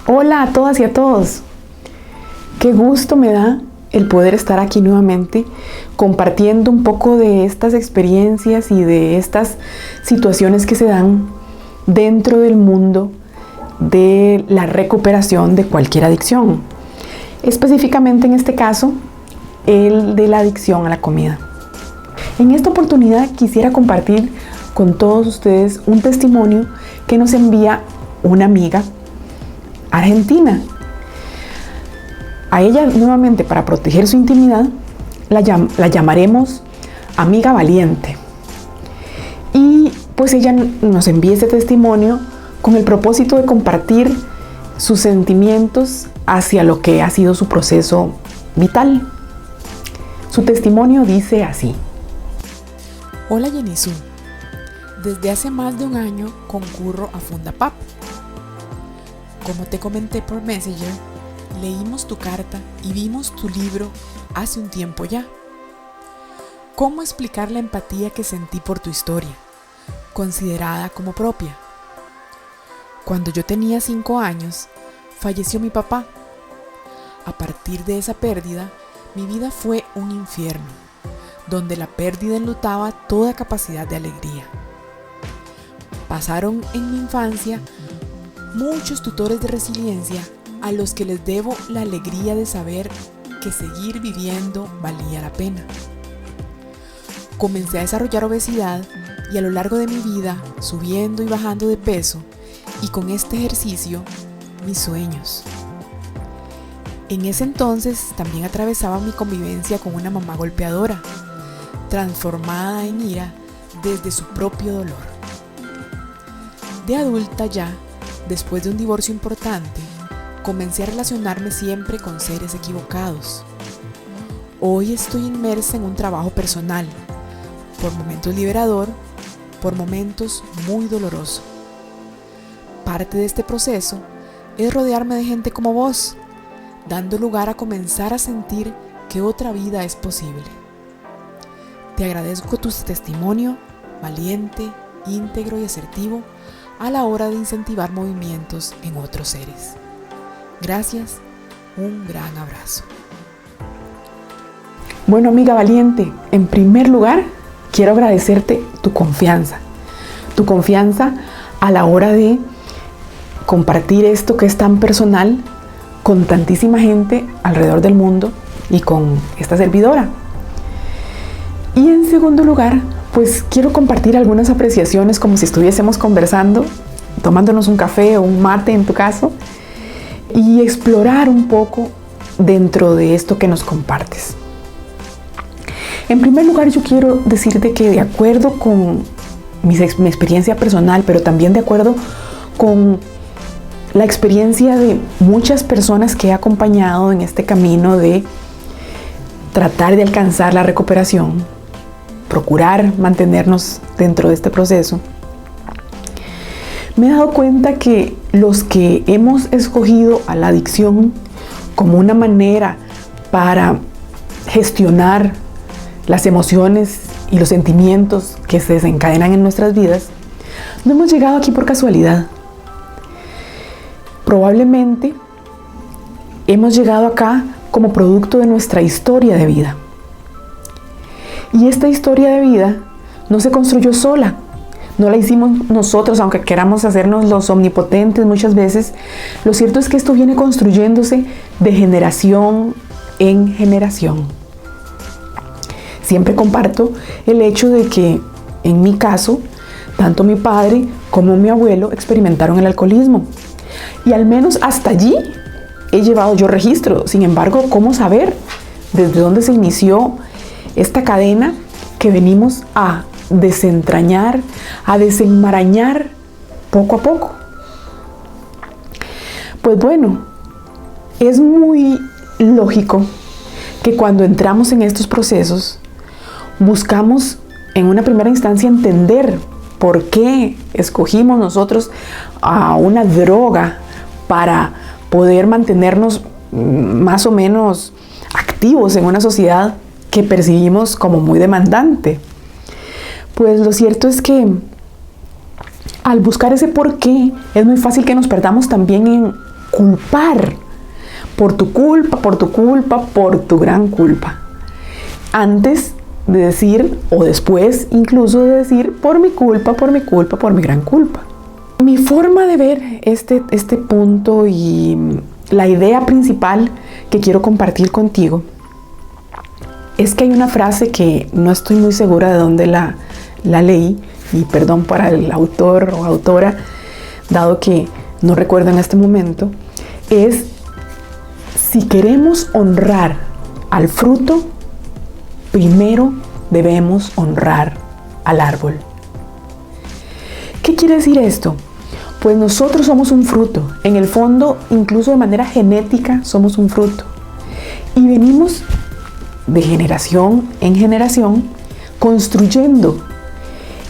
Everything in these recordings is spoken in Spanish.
Hola a todas y a todos. Qué gusto me da el poder estar aquí nuevamente compartiendo un poco de estas experiencias y de estas situaciones que se dan dentro del mundo de la recuperación de cualquier adicción. Específicamente en este caso, el de la adicción a la comida. En esta oportunidad quisiera compartir con todos ustedes un testimonio que nos envía una amiga argentina. A ella nuevamente, para proteger su intimidad, la llamaremos amiga valiente. Y pues ella nos envía este testimonio con el propósito de compartir sus sentimientos hacia lo que ha sido su proceso vital. Su testimonio dice así. Hola Yenisu, desde hace más de un año concurro a Fundapap. Como te comenté por Messenger, leímos tu carta y vimos tu libro hace un tiempo ya. ¿Cómo explicar la empatía que sentí por tu historia, considerada como propia? Cuando yo tenía 5 años, falleció mi papá. A partir de esa pérdida, mi vida fue un infierno, donde la pérdida enlutaba toda capacidad de alegría. Pasaron en mi infancia muchos tutores de resiliencia a los que les debo la alegría de saber que seguir viviendo valía la pena. Comencé a desarrollar obesidad y a lo largo de mi vida, subiendo y bajando de peso, y con este ejercicio, mis sueños. En ese entonces también atravesaba mi convivencia con una mamá golpeadora, transformada en ira desde su propio dolor. De adulta ya, después de un divorcio importante, comencé a relacionarme siempre con seres equivocados. Hoy estoy inmersa en un trabajo personal, por momentos liberador, por momentos muy doloroso. Parte de este proceso es rodearme de gente como vos, dando lugar a comenzar a sentir que otra vida es posible. Te agradezco tu testimonio valiente, íntegro y asertivo a la hora de incentivar movimientos en otros seres. Gracias, un gran abrazo. Bueno, amiga valiente, en primer lugar, quiero agradecerte tu confianza a la hora de compartir esto que es tan personal con tantísima gente alrededor del mundo y con esta servidora. Y en segundo lugar, pues quiero compartir algunas apreciaciones como si estuviésemos conversando, tomándonos un café o un mate en tu caso, y explorar un poco dentro de esto que nos compartes. En primer lugar, yo quiero decirte que de acuerdo con mi experiencia personal, pero también de acuerdo con la experiencia de muchas personas que he acompañado en este camino de tratar de alcanzar la recuperación, procurar mantenernos dentro de este proceso, me he dado cuenta que los que hemos escogido a la adicción como una manera para gestionar las emociones y los sentimientos que se desencadenan en nuestras vidas, no hemos llegado aquí por casualidad. Probablemente hemos llegado acá como producto de nuestra historia de vida. Y esta historia de vida no se construyó sola. No la hicimos nosotros, aunque queramos hacernos los omnipotentes muchas veces. Lo cierto es que esto viene construyéndose de generación en generación. Siempre comparto el hecho de que, en mi caso, tanto mi padre como mi abuelo experimentaron el alcoholismo. Y al menos hasta allí he llevado yo registro. Sin embargo, ¿cómo saber desde dónde se inició esta cadena que venimos a desentrañar, a desenmarañar poco a poco? Pues bueno, es muy lógico que cuando entramos en estos procesos buscamos en una primera instancia entender por qué escogimos nosotros a una droga para poder mantenernos más o menos activos en una sociedad que percibimos como muy demandante. Pues lo cierto es que al buscar ese por qué es muy fácil que nos perdamos también culpar por tu culpa, por tu gran culpa. Antes de decir, o después incluso de decir, por mi culpa, por mi gran culpa. Mi forma de ver este punto y la idea principal que quiero compartir contigo es que hay una frase que no estoy muy segura de dónde la leí, y perdón para el autor o autora, dado que no recuerdo en este momento, es: si queremos honrar al fruto, primero debemos honrar al árbol. ¿Qué quiere decir esto? Pues nosotros somos un fruto. En el fondo, incluso de manera genética, somos un fruto. Y venimos de generación en generación construyendo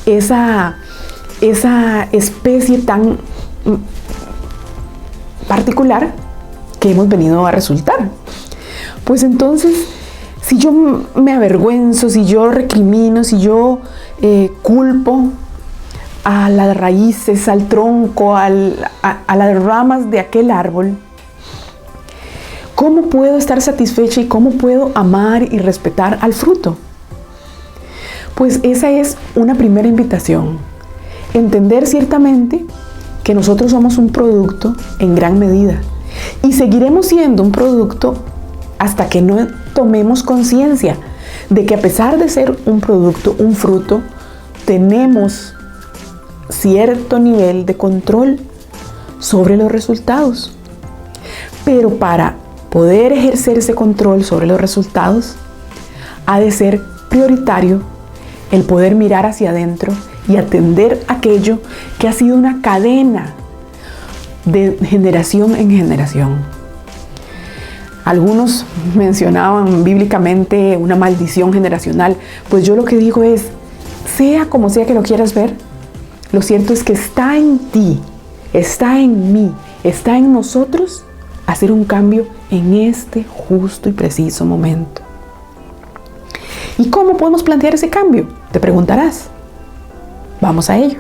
esa especie tan particular que hemos venido a resultar. Pues entonces, si yo me avergüenzo, si yo recrimino, si yo culpo a las raíces, al tronco, a las ramas de aquel árbol, ¿cómo puedo estar satisfecha y cómo puedo amar y respetar al fruto? Pues esa es una primera invitación. Entender ciertamente que nosotros somos un producto en gran medida y seguiremos siendo un producto hasta que no tomemos conciencia de que, a pesar de ser un producto, un fruto, tenemos cierto nivel de control sobre los resultados. Pero para poder ejercer ese control sobre los resultados, ha de ser prioritario el poder mirar hacia adentro y atender aquello que ha sido una cadena de generación en generación. Algunos mencionaban bíblicamente una maldición generacional. Pues yo lo que digo es, sea como sea que lo quieras ver, lo cierto es que está en ti, está en mí, está en nosotros hacer un cambio en este justo y preciso momento. ¿Y cómo podemos plantear ese cambio? Te preguntarás. Vamos a ello.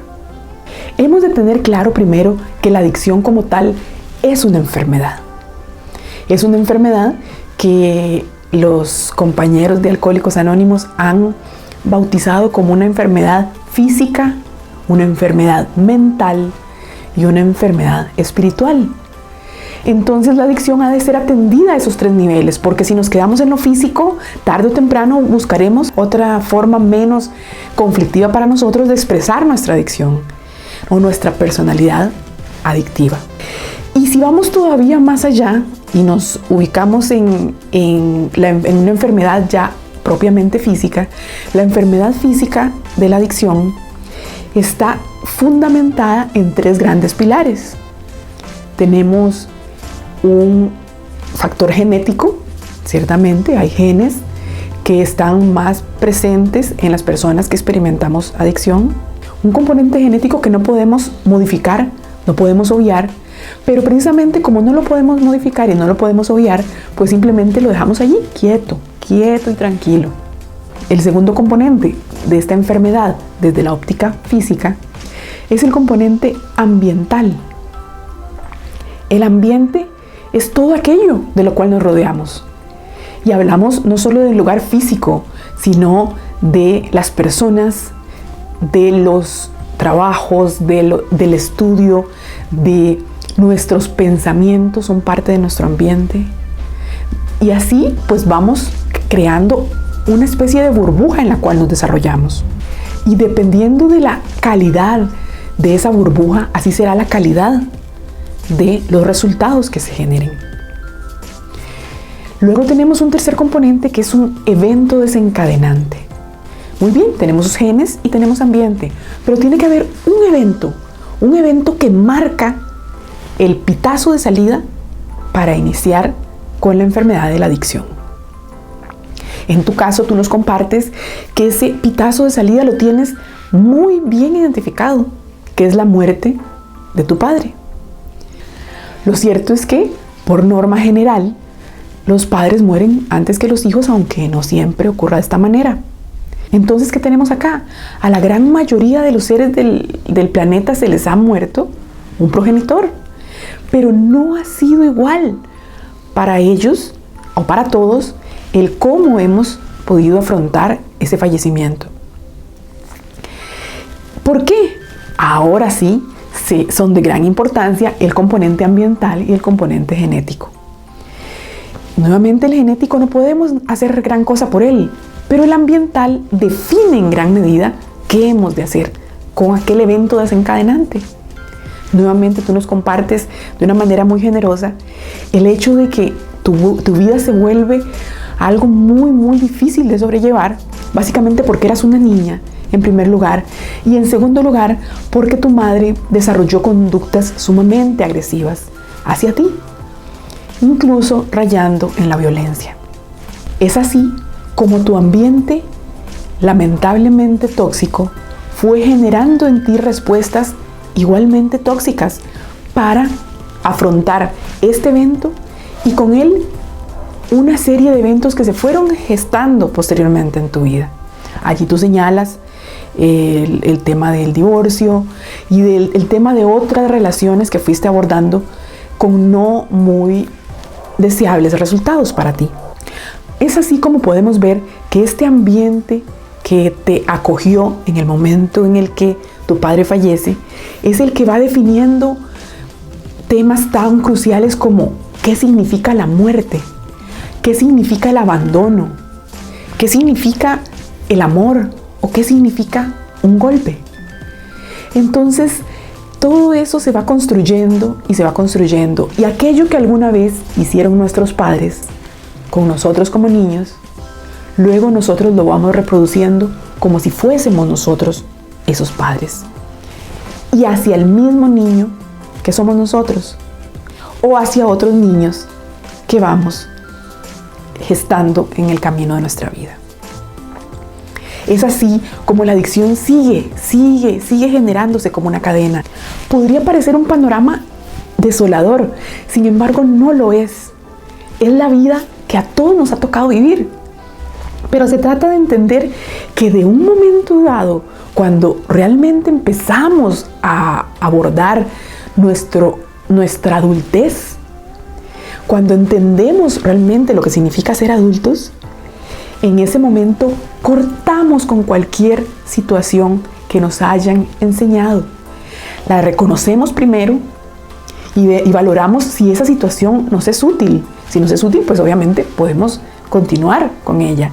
Hemos de tener claro primero que la adicción como tal es una enfermedad. Es una enfermedad que los compañeros de Alcohólicos Anónimos han bautizado como una enfermedad física, una enfermedad mental y una enfermedad espiritual. Entonces la adicción ha de ser atendida a esos tres niveles, porque si nos quedamos en lo físico, tarde o temprano buscaremos otra forma menos conflictiva para nosotros de expresar nuestra adicción o nuestra personalidad adictiva. Y si vamos todavía más allá y nos ubicamos en una enfermedad ya propiamente física, la enfermedad física de la adicción está fundamentada en tres grandes pilares. Tenemos un factor genético, ciertamente hay genes que están más presentes en las personas que experimentamos adicción. Un componente genético que no podemos modificar, no podemos obviar, pero precisamente como no lo podemos modificar y no lo podemos obviar, pues simplemente lo dejamos allí, quieto y tranquilo. El segundo componente de esta enfermedad, desde la óptica física, es el componente ambiental. El ambiente es todo aquello de lo cual nos rodeamos. Y hablamos no solo del lugar físico, sino de las personas, de los trabajos, del estudio, de nuestros pensamientos, son parte de nuestro ambiente. Y así pues vamos creando una especie de burbuja en la cual nos desarrollamos. Y dependiendo de la calidad de esa burbuja, así será la calidad de los resultados que se generen. Luego tenemos un tercer componente que es un evento desencadenante. Muy bien, tenemos genes y tenemos ambiente, pero tiene que haber un evento que marca el pitazo de salida para iniciar con la enfermedad de la adicción. En tu caso, tú nos compartes que ese pitazo de salida lo tienes muy bien identificado, que es la muerte de tu padre. Lo cierto es que, por norma general, los padres mueren antes que los hijos, aunque no siempre ocurra de esta manera. Entonces, ¿qué tenemos acá? A la gran mayoría de los seres del planeta se les ha muerto un progenitor. pero no ha sido igual para ellos o para todos el cómo hemos podido afrontar ese fallecimiento. ¿Por qué? Ahora sí son de gran importancia el componente ambiental y el componente genético. Nuevamente, el genético no podemos hacer gran cosa por él, pero el ambiental define en gran medida qué hemos de hacer con aquel evento desencadenante. Nuevamente tú nos compartes de una manera muy generosa el hecho de que tu vida se vuelve algo muy, muy difícil de sobrellevar, básicamente porque eras una niña, en primer lugar, y en segundo lugar, porque tu madre desarrolló conductas sumamente agresivas hacia ti, incluso rayando en la violencia. Es así como tu ambiente, lamentablemente tóxico, fue generando en ti respuestas igualmente tóxicas para afrontar este evento y con él una serie de eventos que se fueron gestando posteriormente en tu vida. Allí tú señalas el tema del divorcio y el tema de otras relaciones que fuiste abordando con no muy deseables resultados para ti. Es así como podemos ver que este ambiente que te acogió en el momento en el que tu padre fallece es el que va definiendo temas tan cruciales como qué significa la muerte, qué significa el abandono, qué significa el amor o qué significa un golpe. Entonces, todo eso se va construyendo y se va construyendo. Y aquello que alguna vez hicieron nuestros padres con nosotros como niños, luego nosotros lo vamos reproduciendo como si fuésemos nosotros esos padres. Y hacia el mismo niño que somos nosotros, o hacia otros niños que vamos gestando en el camino de nuestra vida. Es así como la adicción sigue generándose como una cadena. Podría parecer un panorama desolador, sin embargo no lo es. Es la vida que a todos nos ha tocado vivir. Pero se trata de entender que de un momento dado, cuando realmente empezamos a abordar nuestra adultez, cuando entendemos realmente lo que significa ser adultos, en ese momento cortamos con cualquier situación que nos hayan enseñado. La reconocemos primero y valoramos si esa situación nos es útil. Si nos es útil, pues obviamente podemos continuar con ella.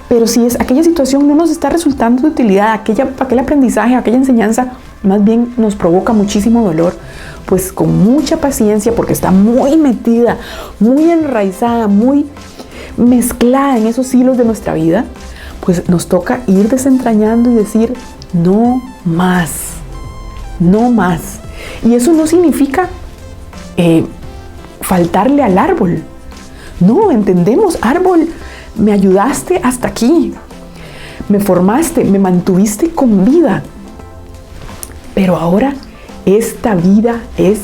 Pero si aquella situación no nos está resultando de utilidad, aquel aprendizaje, aquella enseñanza, más bien nos provoca muchísimo dolor, pues con mucha paciencia, porque está muy metida, muy enraizada, muy mezclada en esos hilos de nuestra vida, pues nos toca ir desentrañando y decir no más, no más. Y eso no significa faltarle al árbol. No, entendemos, árbol, me ayudaste hasta aquí, me formaste, me mantuviste con vida, pero ahora esta vida es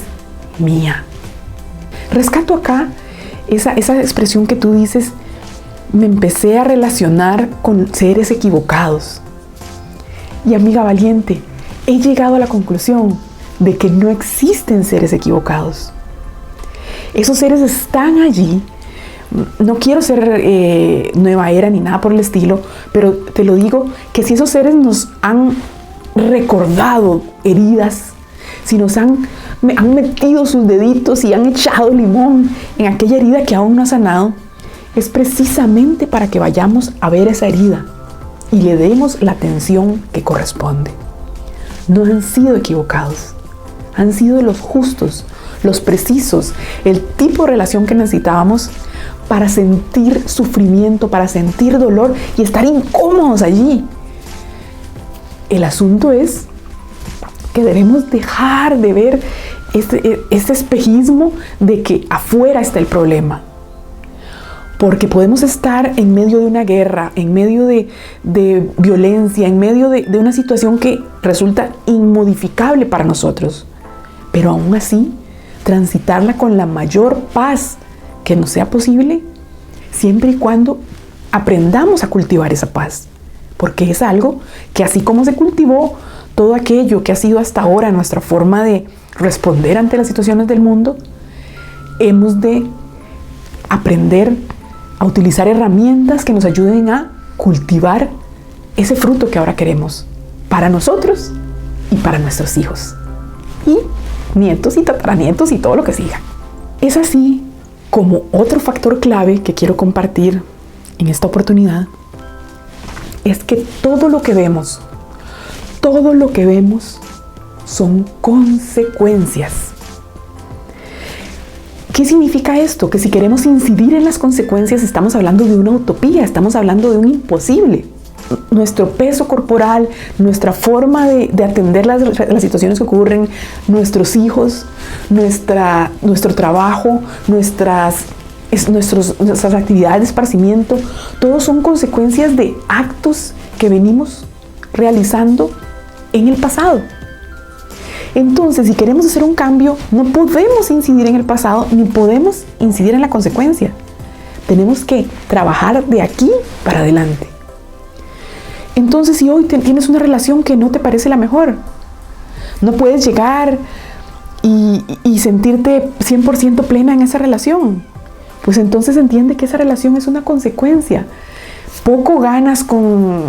mía. Rescato acá esa expresión que tú dices, me empecé a relacionar con seres equivocados. Y amiga valiente, he llegado a la conclusión de que no existen seres equivocados. Esos seres están allí. No quiero ser nueva era ni nada por el estilo, pero te lo digo que si esos seres nos han recordado heridas, si nos han metido sus deditos y han echado limón en aquella herida que aún no ha sanado, es precisamente para que vayamos a ver esa herida y le demos la atención que corresponde. No han sido equivocados, han sido los justos, los precisos, el tipo de relación que necesitábamos para sentir sufrimiento, para sentir dolor y estar incómodos allí. El asunto es que debemos dejar de ver este espejismo de que afuera está el problema. Porque podemos estar en medio de una guerra, en medio de violencia, en medio de una situación que resulta inmodificable para nosotros. Pero aún así, transitarla con la mayor paz que nos sea posible, siempre y cuando aprendamos a cultivar esa paz. Porque es algo que así como se cultivó todo aquello que ha sido hasta ahora nuestra forma de responder ante las situaciones del mundo, hemos de aprender a utilizar herramientas que nos ayuden a cultivar ese fruto que ahora queremos para nosotros y para nuestros hijos y nietos y tataranietos y todo lo que siga. Es así como otro factor clave que quiero compartir en esta oportunidad es que todo lo que vemos son consecuencias. ¿Qué significa esto? Que si queremos incidir en las consecuencias, estamos hablando de una utopía, estamos hablando de un imposible. Nuestro peso corporal, nuestra forma de atender las situaciones que ocurren, nuestros hijos, nuestro trabajo, nuestras actividades de esparcimiento, todos son consecuencias de actos que venimos realizando en el pasado. Entonces, si queremos hacer un cambio, no podemos incidir en el pasado ni podemos incidir en la consecuencia. Tenemos que trabajar de aquí para adelante. Entonces, si hoy tienes una relación que no te parece la mejor, no puedes llegar y sentirte 100% plena en esa relación, pues entonces entiende que esa relación es una consecuencia. Poco ganas con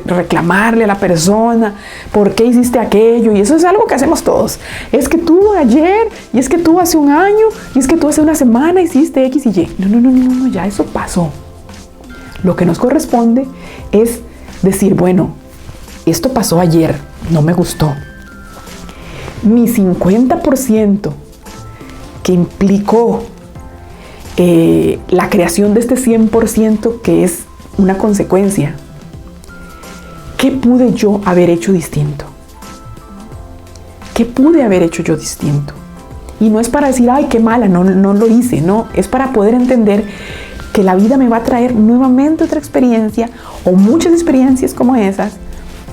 reclamarle a la persona por qué hiciste aquello, y eso es algo que hacemos todos. Es que tú ayer, y es que tú hace un año, y es que tú hace una semana hiciste X y Y. No, ya eso pasó. Lo que nos corresponde es decir, bueno, esto pasó ayer, no me gustó. Mi 50% que implicó la creación de este 100% que es una consecuencia. ¿Qué pude yo haber hecho distinto? ¿Qué pude haber hecho yo distinto? Y no es para decir, ay, qué mala, no lo hice, no, es para poder entender que la vida me va a traer nuevamente otra experiencia o muchas experiencias como esas,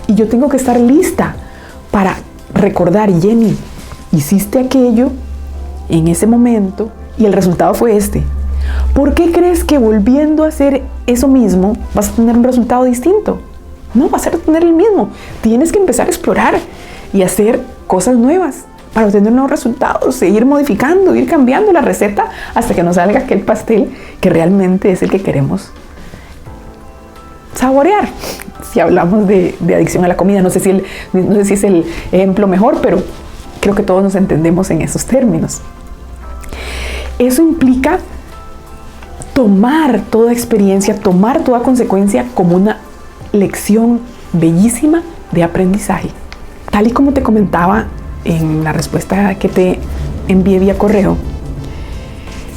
y yo tengo que estar lista para recordar, Jenny, hiciste aquello en ese momento y el resultado fue este. ¿Por qué crees que volviendo a hacer eso mismo vas a tener un resultado distinto? No, vas a tener el mismo. Tienes que empezar a explorar y hacer cosas nuevas para obtener nuevos resultados, seguir modificando, ir cambiando la receta hasta que nos salga aquel pastel que realmente es el que queremos saborear. Si hablamos de adicción a la comida, no sé si es el ejemplo mejor, pero creo que todos nos entendemos en esos términos. Eso implica tomar toda experiencia, tomar toda consecuencia como una lección bellísima de aprendizaje. Tal y como te comentaba en la respuesta que te envié vía correo,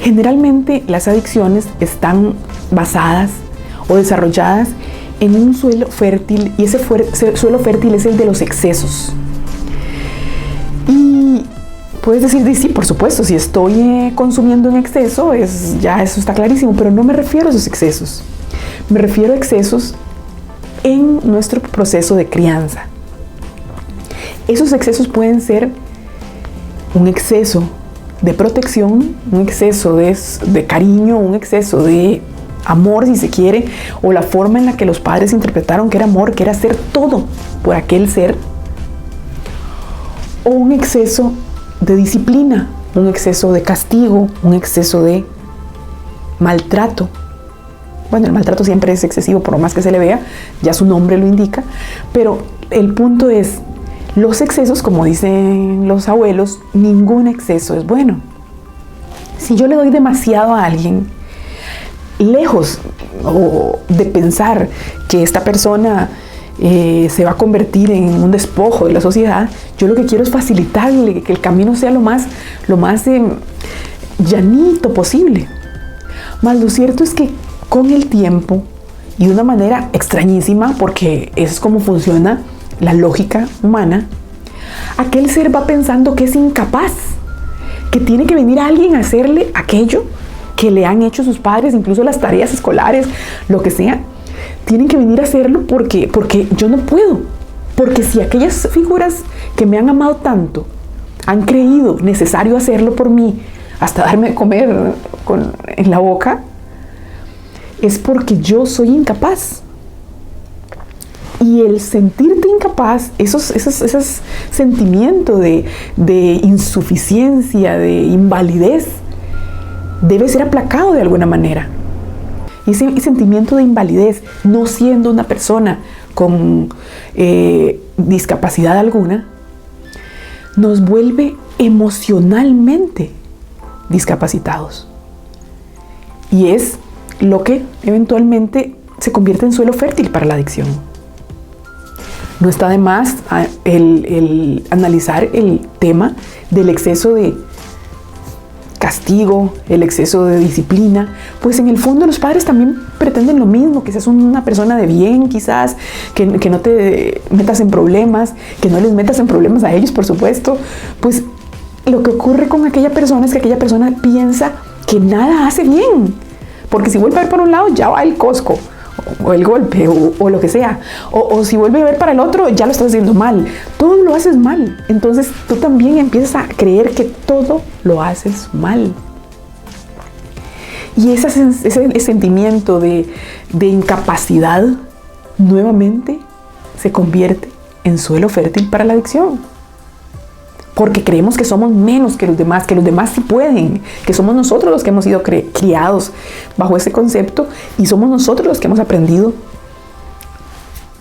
generalmente las adicciones están basadas o desarrolladas en un suelo fértil, y ese suelo fértil es el de los excesos. Y puedes decir, sí, por supuesto, si estoy consumiendo en exceso, ya eso está clarísimo, pero no me refiero a esos excesos. Me refiero a excesos en nuestro proceso de crianza. Esos excesos pueden ser un exceso de protección, un exceso de cariño, un exceso de amor, si se quiere, o la forma en la que los padres interpretaron que era amor, que era hacer todo por aquel ser, o un exceso de disciplina, un exceso de castigo, un exceso de maltrato. Bueno, el maltrato siempre es excesivo por lo más que se le vea, ya su nombre lo indica, pero el punto es, los excesos, como dicen los abuelos, ningún exceso es bueno. Si yo le doy demasiado a alguien, lejos de pensar que esta persona se va a convertir en un despojo de la sociedad, yo lo que quiero es facilitarle que el camino sea lo más llanito posible. Mas lo cierto es que con el tiempo, y de una manera extrañísima, porque eso es como funciona la lógica humana, aquel ser va pensando que es incapaz, que tiene que venir alguien a hacerle aquello que le han hecho sus padres, incluso las tareas escolares, lo que sea, tienen que venir a hacerlo porque yo no puedo. Porque si aquellas figuras que me han amado tanto han creído necesario hacerlo por mí, hasta darme de comer en la boca, es porque yo soy incapaz. Y el sentirte incapaz, esos sentimientos de insuficiencia, de invalidez, debe ser aplacado de alguna manera. Y ese sentimiento de invalidez, no siendo una persona con discapacidad alguna, nos vuelve emocionalmente discapacitados. Y es lo que eventualmente se convierte en suelo fértil para la adicción. No está de más el analizar el tema del exceso de castigo, el exceso de disciplina, pues en el fondo los padres también pretenden lo mismo, que seas una persona de bien quizás, que no te metas en problemas, que no les metas en problemas a ellos, por supuesto. Pues lo que ocurre con aquella persona es que aquella persona piensa que nada hace bien, porque si vuelve a ver por un lado ya va el cosco, o el golpe, o lo que sea, o si vuelve a ver para el otro ya lo estás haciendo mal, todo lo haces mal. Entonces tú también empiezas a creer que todo lo haces mal, y ese sentimiento de incapacidad nuevamente se convierte en suelo fértil para la adicción, porque creemos que somos menos que los demás sí pueden, que somos nosotros los que hemos sido criados bajo ese concepto, y somos nosotros los que hemos aprendido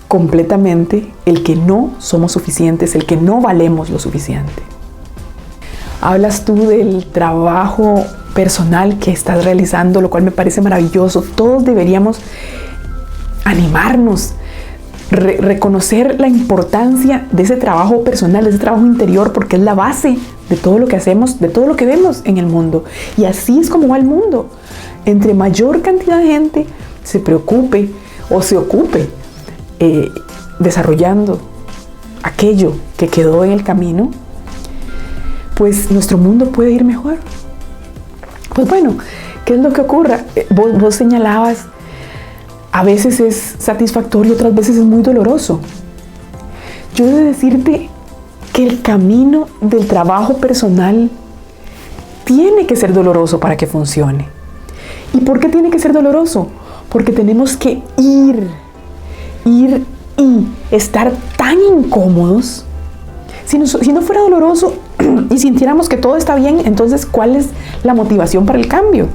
completamente el que no somos suficientes, el que no valemos lo suficiente. Hablas tú del trabajo personal que estás realizando, lo cual me parece maravilloso. Todos deberíamos animarnos, reconocer la importancia de ese trabajo personal, de ese trabajo interior, porque es la base de todo lo que hacemos, de todo lo que vemos en el mundo. Y así es como va el mundo. Entre mayor cantidad de gente se preocupe o se ocupe desarrollando aquello que quedó en el camino, pues nuestro mundo puede ir mejor. Pues bueno, ¿qué es lo que ocurre? Vos señalabas, a veces es satisfactorio, otras veces es muy doloroso. Yo he de decirte que el camino del trabajo personal tiene que ser doloroso para que funcione. ¿Y por qué tiene que ser doloroso? Porque tenemos que ir y estar tan incómodos. Si no fuera doloroso y sintiéramos que todo está bien, entonces ¿cuál es la motivación para el cambio?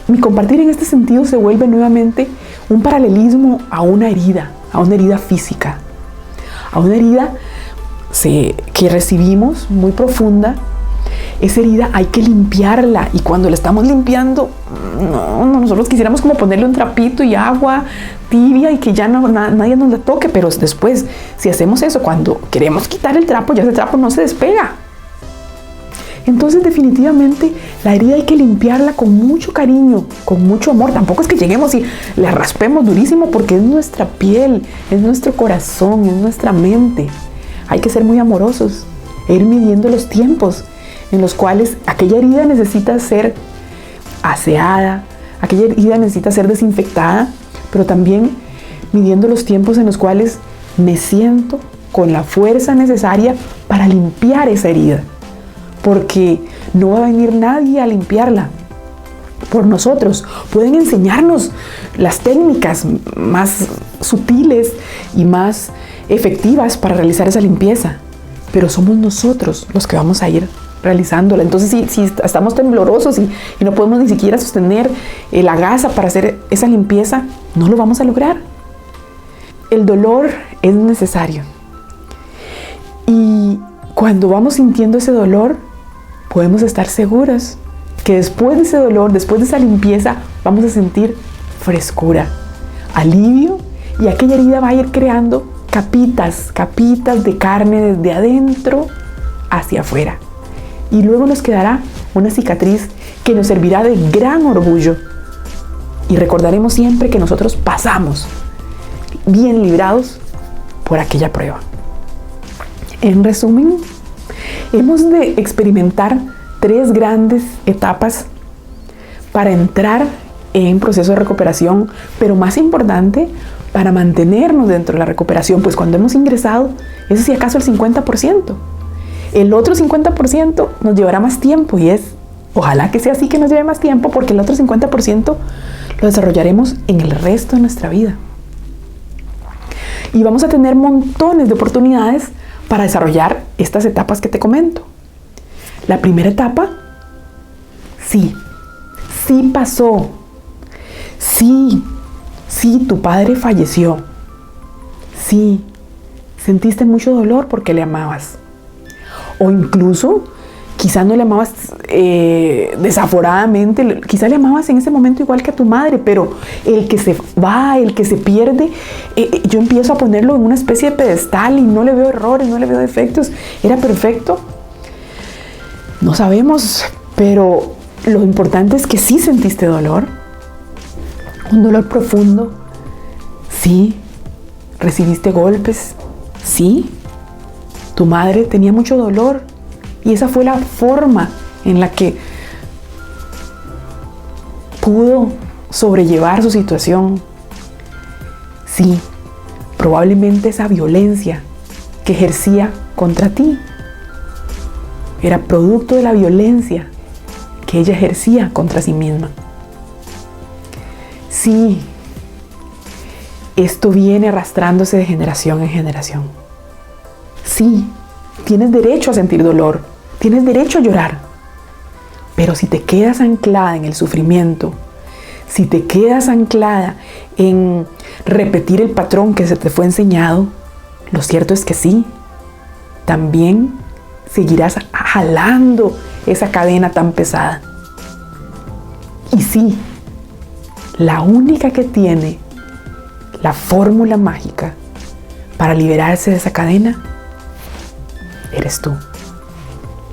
Mi compartir en este sentido se vuelve nuevamente un paralelismo a una herida física, a una herida que recibimos muy profunda. Esa herida hay que limpiarla, y cuando la estamos limpiando, nosotros quisiéramos como ponerle un trapito y agua tibia y que ya nadie nos la toque, pero después, si hacemos eso, cuando queremos quitar el trapo, ya ese trapo no se despega. Entonces definitivamente la herida hay que limpiarla con mucho cariño, con mucho amor. Tampoco es que lleguemos y la raspemos durísimo, porque es nuestra piel, es nuestro corazón, es nuestra mente. Hay que ser muy amorosos e ir midiendo los tiempos en los cuales aquella herida necesita ser aseada, aquella herida necesita ser desinfectada, pero también midiendo los tiempos en los cuales me siento con la fuerza necesaria para limpiar esa herida. Porque no va a venir nadie a limpiarla por nosotros. Pueden enseñarnos las técnicas más sutiles y más efectivas para realizar esa limpieza, pero somos nosotros los que vamos a ir realizándola. Entonces, si estamos temblorosos y no podemos ni siquiera sostener la gasa para hacer esa limpieza, no lo vamos a lograr. El dolor es necesario. Y cuando vamos sintiendo ese dolor, podemos estar seguros que después de ese dolor, después de esa limpieza, vamos a sentir frescura, alivio, y aquella herida va a ir creando capitas de carne desde adentro hacia afuera. Y luego nos quedará una cicatriz que nos servirá de gran orgullo. Y recordaremos siempre que nosotros pasamos bien librados por aquella prueba. En resumen, hemos de experimentar 3 grandes etapas para entrar en proceso de recuperación, pero más importante, para mantenernos dentro de la recuperación, pues cuando hemos ingresado, eso es si acaso el 50%. El otro 50% nos llevará más tiempo, y ojalá que sea así, que nos lleve más tiempo, porque el otro 50% lo desarrollaremos en el resto de nuestra vida. Y vamos a tener montones de oportunidades para desarrollar estas etapas que te comento. La primera etapa, sí pasó. Sí, tu padre falleció. Sí, sentiste mucho dolor porque le amabas. O incluso, quizás no le amabas desaforadamente, quizás le amabas en ese momento igual que a tu madre, pero el que se va, el que se pierde, yo empiezo a ponerlo en una especie de pedestal y no le veo errores, no le veo defectos. ¿Era perfecto? No sabemos, pero lo importante es que sí sentiste dolor. Un dolor profundo. Sí. ¿Recibiste golpes? Sí. Tu madre tenía mucho dolor y esa fue la forma en la que pudo sobrellevar su situación. Sí, probablemente esa violencia que ejercía contra ti era producto de la violencia que ella ejercía contra sí misma. Sí, esto viene arrastrándose de generación en generación. Sí, tienes derecho a sentir dolor, tienes derecho a llorar. Pero si te quedas anclada en el sufrimiento, si te quedas anclada en repetir el patrón que se te fue enseñado, lo cierto es que sí, también seguirás jalando esa cadena tan pesada. Y sí, la única que tiene la fórmula mágica para liberarse de esa cadena eres tú.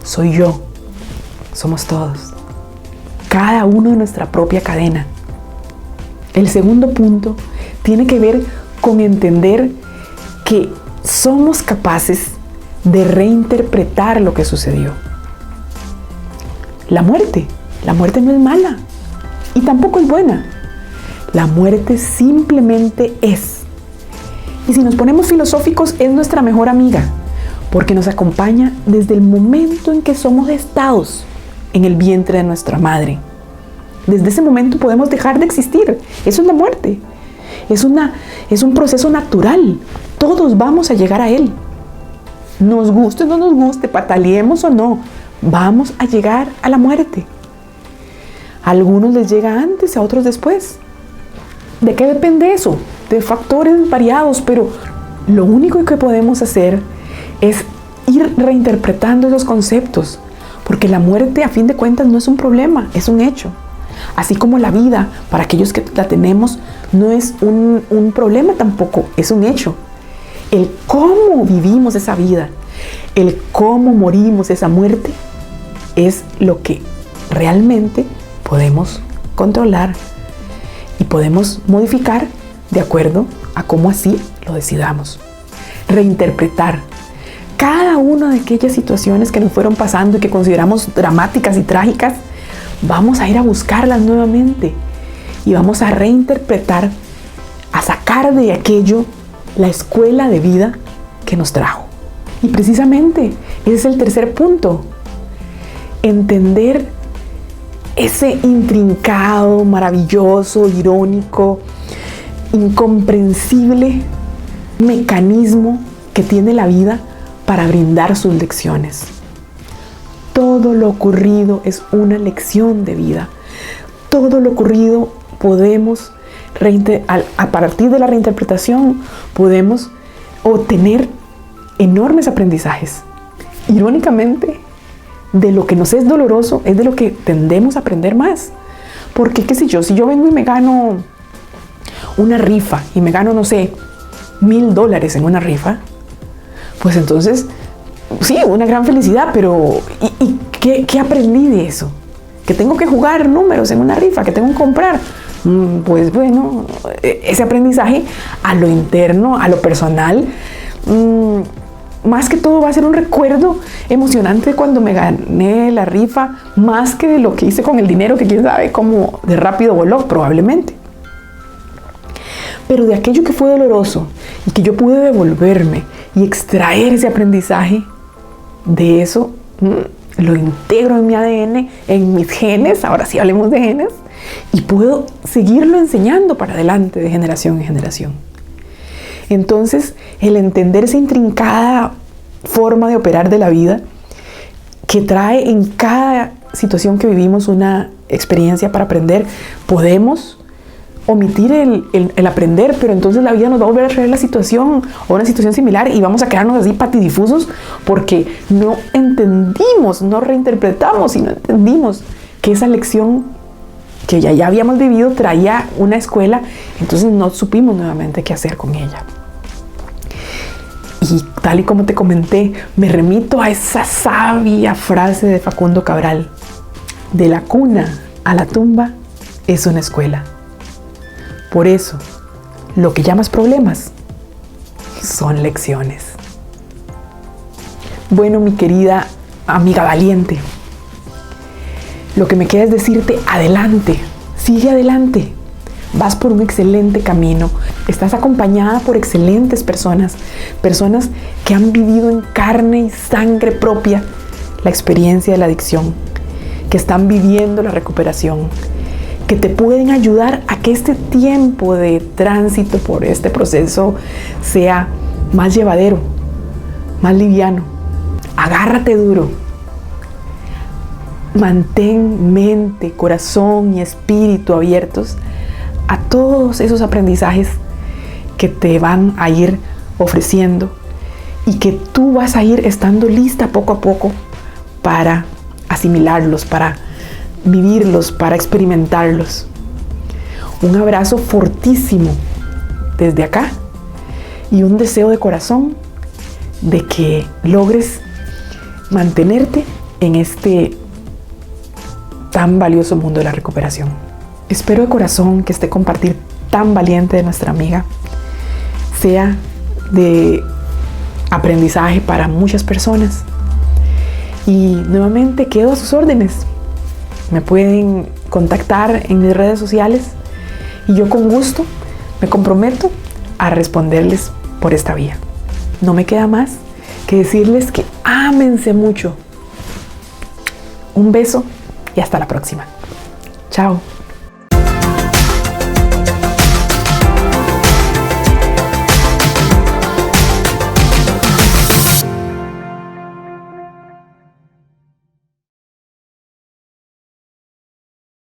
Soy yo. Somos todos. Cada uno de nuestra propia cadena. El segundo punto tiene que ver con entender que somos capaces de reinterpretar lo que sucedió. La muerte no es mala y tampoco es buena. La muerte simplemente es. Y si nos ponemos filosóficos, es nuestra mejor amiga, porque nos acompaña desde el momento en que somos gestados en el vientre de nuestra madre. Desde ese momento podemos dejar de existir. Eso es la muerte. Es un proceso natural. Todos vamos a llegar a él. Nos guste o no nos guste, pataleemos o no, vamos a llegar a la muerte. A algunos les llega antes, a otros después. ¿De qué depende eso? De factores variados, pero lo único que podemos hacer es ir reinterpretando esos conceptos, porque la muerte a fin de cuentas no es un problema, es un hecho. Así como la vida, para aquellos que la tenemos, no es un problema tampoco, es un hecho. El cómo vivimos esa vida, el cómo morimos esa muerte, es lo que realmente podemos controlar y podemos modificar de acuerdo a cómo así lo decidamos. Reinterpretar cada una de aquellas situaciones que nos fueron pasando y que consideramos dramáticas y trágicas, vamos a ir a buscarlas nuevamente y vamos a reinterpretar, a sacar de aquello la escuela de vida que nos trajo. Y precisamente ese es el tercer punto. Entender ese intrincado, maravilloso, irónico, incomprensible mecanismo que tiene la vida para brindar sus lecciones. Todo lo ocurrido es una lección de vida. Todo lo ocurrido podemos, a partir de la reinterpretación, podemos obtener enormes aprendizajes. Irónicamente, de lo que nos es doloroso es de lo que tendemos a aprender más. Porque, qué sé yo, si yo vengo y me gano una rifa y me gano, no sé, $1,000 en una rifa, pues entonces, sí, una gran felicidad, pero ¿y qué aprendí de eso? Que tengo que jugar números en una rifa, que tengo que comprar. Pues bueno, ese aprendizaje a lo interno, a lo personal, más que todo va a ser un recuerdo emocionante cuando me gané la rifa, más que de lo que hice con el dinero, que quién sabe cómo de rápido voló, probablemente. Pero de aquello que fue doloroso y que yo pude devolverme y extraer ese aprendizaje, de eso lo integro en mi ADN, en mis genes, ahora sí hablemos de genes, y puedo seguirlo enseñando para adelante de generación en generación. Entonces, el entender esa intrincada forma de operar de la vida, que trae en cada situación que vivimos una experiencia para aprender, podemos omitir el aprender, pero entonces la vida nos va a volver a traer la situación o una situación similar y vamos a quedarnos así patidifusos porque no entendimos, no reinterpretamos y no entendimos que esa lección que ya habíamos vivido traía una escuela, entonces no supimos nuevamente qué hacer con ella. Y tal y como te comenté, me remito a esa sabia frase de Facundo Cabral: de la cuna a la tumba es una escuela. Por eso, lo que llamas problemas son lecciones. Bueno, mi querida amiga valiente, lo que me queda es decirte: adelante, sigue adelante. Vas por un excelente camino. Estás acompañada por excelentes personas que han vivido en carne y sangre propia la experiencia de la adicción, que están viviendo la recuperación, que te pueden ayudar a que este tiempo de tránsito por este proceso sea más llevadero, más liviano. Agárrate duro. Mantén mente, corazón y espíritu abiertos a todos esos aprendizajes que te van a ir ofreciendo y que tú vas a ir estando lista poco a poco para asimilarlos, para vivirlos, para experimentarlos. Un abrazo fortísimo desde acá y un deseo de corazón de que logres mantenerte en este tan valioso mundo de la recuperación. Espero de corazón que este compartir tan valiente de nuestra amiga sea de aprendizaje para muchas personas. Y nuevamente quedo a sus órdenes. Me pueden contactar en mis redes sociales y yo con gusto me comprometo a responderles por esta vía. No me queda más que decirles que ámense mucho. Un beso y hasta la próxima. Chao.